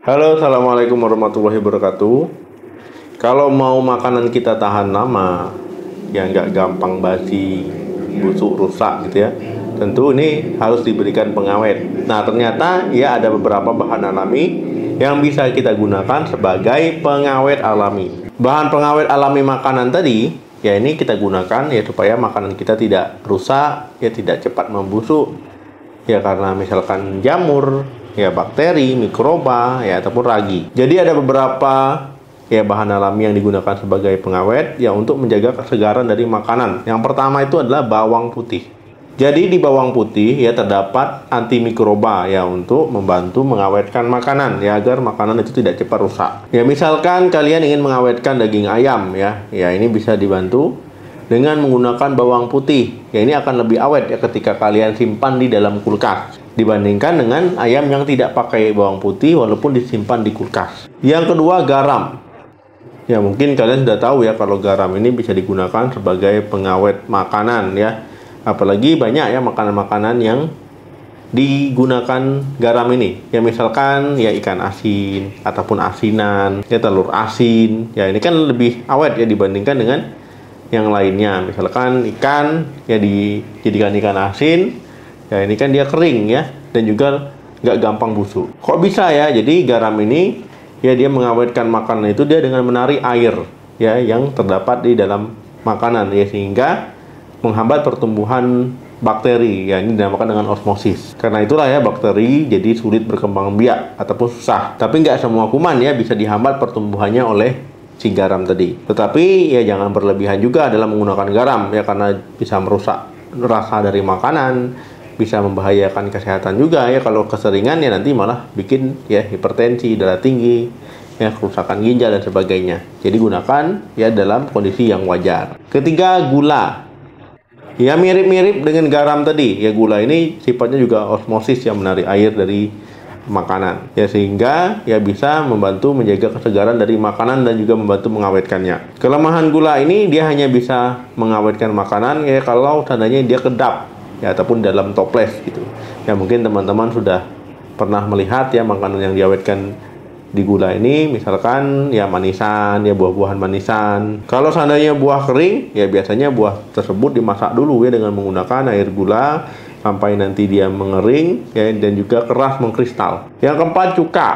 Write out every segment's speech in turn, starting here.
Halo, assalamualaikum warahmatullahi wabarakatuh. Kalau mau makanan kita tahan lama, ya nggak gampang basi, busuk, rusak gitu ya. Tentu ini harus diberikan pengawet. Nah, ternyata ya ada beberapa bahan alami yang bisa kita gunakan sebagai pengawet alami. Bahan pengawet alami makanan tadi, ya ini kita gunakan ya supaya makanan kita tidak rusak, ya tidak cepat membusuk. Ya karena misalkan jamur, ya bakteri, mikroba, ya ataupun ragi. Jadi ada beberapa ya bahan alami yang digunakan sebagai pengawet ya untuk menjaga kesegaran dari makanan. Yang pertama itu adalah bawang putih. Jadi di bawang putih ya terdapat antimikroba ya untuk membantu mengawetkan makanan ya agar makanan itu tidak cepat rusak. Ya misalkan kalian ingin mengawetkan daging ayam ya ini bisa dibantu dengan menggunakan bawang putih. Ya ini akan lebih awet ya ketika kalian simpan di dalam kulkas dibandingkan dengan ayam yang tidak pakai bawang putih walaupun disimpan di kulkas. Yang kedua, garam. Ya mungkin kalian sudah tahu ya kalau garam ini bisa digunakan sebagai pengawet makanan ya. Apalagi banyak ya makanan-makanan yang digunakan garam ini. Ya misalkan ya ikan asin ataupun asinan, ya telur asin. Ya ini kan lebih awet ya dibandingkan dengan yang lainnya. Misalkan ikan ya dijadikan ikan asin, ya ini kan dia kering ya dan juga nggak gampang busuk. Kok bisa ya? Jadi garam ini ya dia mengawetkan makanan itu dia dengan menarik air ya yang terdapat di dalam makanan ya sehingga menghambat pertumbuhan bakteri ya ini dinamakan dengan osmosis. Karena itulah ya bakteri jadi sulit berkembang biak ataupun susah. Tapi nggak semua kuman ya bisa dihambat pertumbuhannya oleh si garam tadi. Tetapi ya jangan berlebihan juga dalam menggunakan garam ya karena bisa merusak rasa dari makanan, bisa membahayakan kesehatan juga ya kalau keseringan ya nanti malah bikin ya hipertensi, darah tinggi, ya kerusakan ginjal dan sebagainya. Jadi gunakan ya dalam kondisi yang wajar. Ketiga, gula. Ya mirip-mirip dengan garam tadi. Ya gula ini sifatnya juga osmosis yang menarik air dari makanan ya sehingga ya bisa membantu menjaga kesegaran dari makanan dan juga membantu mengawetkannya. Kelemahan gula ini dia hanya bisa mengawetkan makanan ya kalau tandanya dia kedap ya ataupun dalam toples gitu. Ya mungkin teman-teman sudah pernah melihat ya makanan yang diawetkan di gula ini, misalkan ya manisan, ya buah-buahan manisan. Kalau seandainya buah kering, ya biasanya buah tersebut dimasak dulu ya dengan menggunakan air gula sampai nanti dia mengering ya dan juga keras mengkristal. Yang keempat, cuka.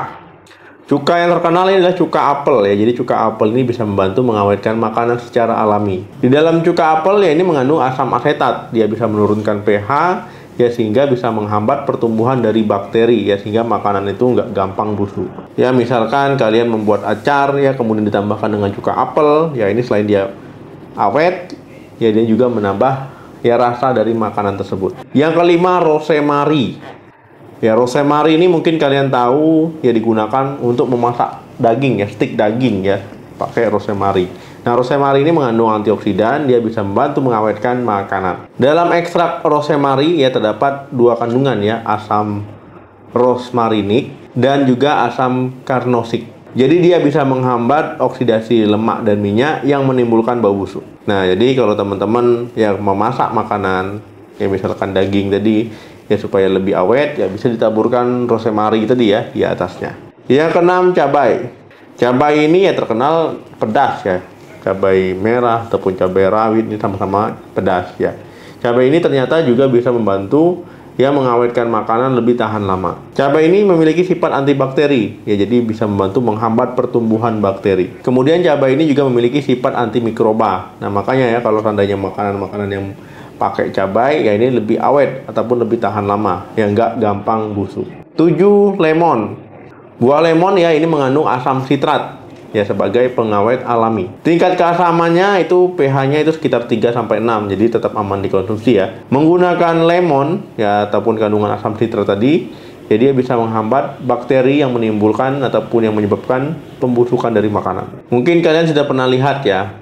Cuka yang terkenal ini adalah cuka apel ya. Jadi cuka apel ini bisa membantu mengawetkan makanan secara alami. Di dalam cuka apel ya ini mengandung asam asetat. Dia bisa menurunkan pH ya sehingga bisa menghambat pertumbuhan dari bakteri ya sehingga makanan itu nggak gampang busuk. Ya misalkan kalian membuat acar ya kemudian ditambahkan dengan cuka apel ya ini selain dia awet ya dia juga menambah ya rasa dari makanan tersebut. Yang kelima, rosemary. Ya rosemary ini mungkin kalian tahu ya digunakan untuk memasak daging ya, stik daging ya pakai rosemary. Nah, rosemary ini mengandung antioksidan, dia bisa membantu mengawetkan makanan. Dalam ekstrak rosemary ya terdapat dua kandungan ya, asam rosmarinik dan juga asam carnosik. Jadi dia bisa menghambat oksidasi lemak dan minyak yang menimbulkan bau busuk. Nah, jadi kalau teman-teman yang memasak makanan, ya misalkan daging tadi, ya supaya lebih awet, ya bisa ditaburkan rosemary tadi ya di atasnya. Yang keenam, cabai. Cabai ini ya terkenal pedas ya. Cabai merah ataupun cabai rawit ini sama-sama pedas ya. Cabai ini ternyata juga bisa membantu ya mengawetkan makanan lebih tahan lama. Cabai ini memiliki sifat antibakteri ya jadi bisa membantu menghambat pertumbuhan bakteri. Kemudian cabai ini juga memiliki sifat antimikroba. Nah, makanya ya kalau seandainya makanan-makanan yang pakai cabai ya ini lebih awet ataupun lebih tahan lama ya nggak gampang busuk. 7, lemon. Buah lemon ya ini mengandung asam sitrat ya sebagai pengawet alami. Tingkat keasamannya itu pH-nya itu sekitar 3-6, jadi tetap aman dikonsumsi ya. Menggunakan lemon ya ataupun kandungan asam sitrat tadi, ya dia bisa menghambat bakteri yang menimbulkan ataupun yang menyebabkan pembusukan dari makanan. Mungkin kalian sudah pernah lihat ya,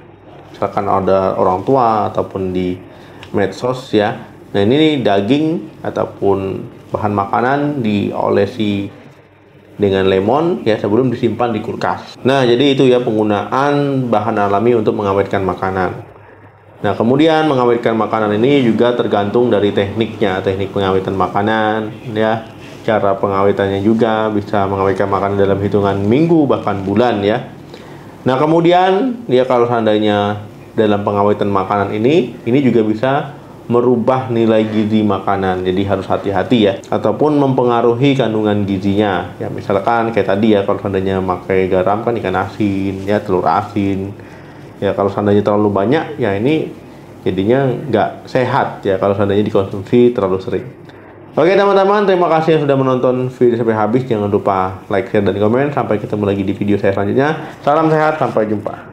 misalkan ada orang tua ataupun di medsos ya. Nah ini daging ataupun bahan makanan diolesi dengan lemon ya sebelum disimpan di kulkas. Nah, jadi itu ya penggunaan bahan alami untuk mengawetkan makanan. Nah, kemudian mengawetkan makanan ini juga tergantung dari tekniknya, teknik pengawetan makanan ya. cara pengawetannya juga, bisa mengawetkan makanan dalam hitungan minggu bahkan bulan ya. Nah kemudian ya kalau seandainya dalam pengawetan makanan ini juga bisa merubah nilai gizi makanan, jadi harus hati-hati ya, ataupun mempengaruhi kandungan gizinya ya. Misalkan kayak tadi ya, kalau seandainya pakai garam kan ikan asin ya, telur asin ya, kalau seandainya terlalu banyak ya ini jadinya nggak sehat ya kalau seandainya dikonsumsi terlalu sering. Oke teman-teman, terima kasih yang sudah menonton video sampai habis. Jangan lupa like, share, dan komen. Sampai ketemu lagi di video saya selanjutnya. Salam sehat, sampai jumpa.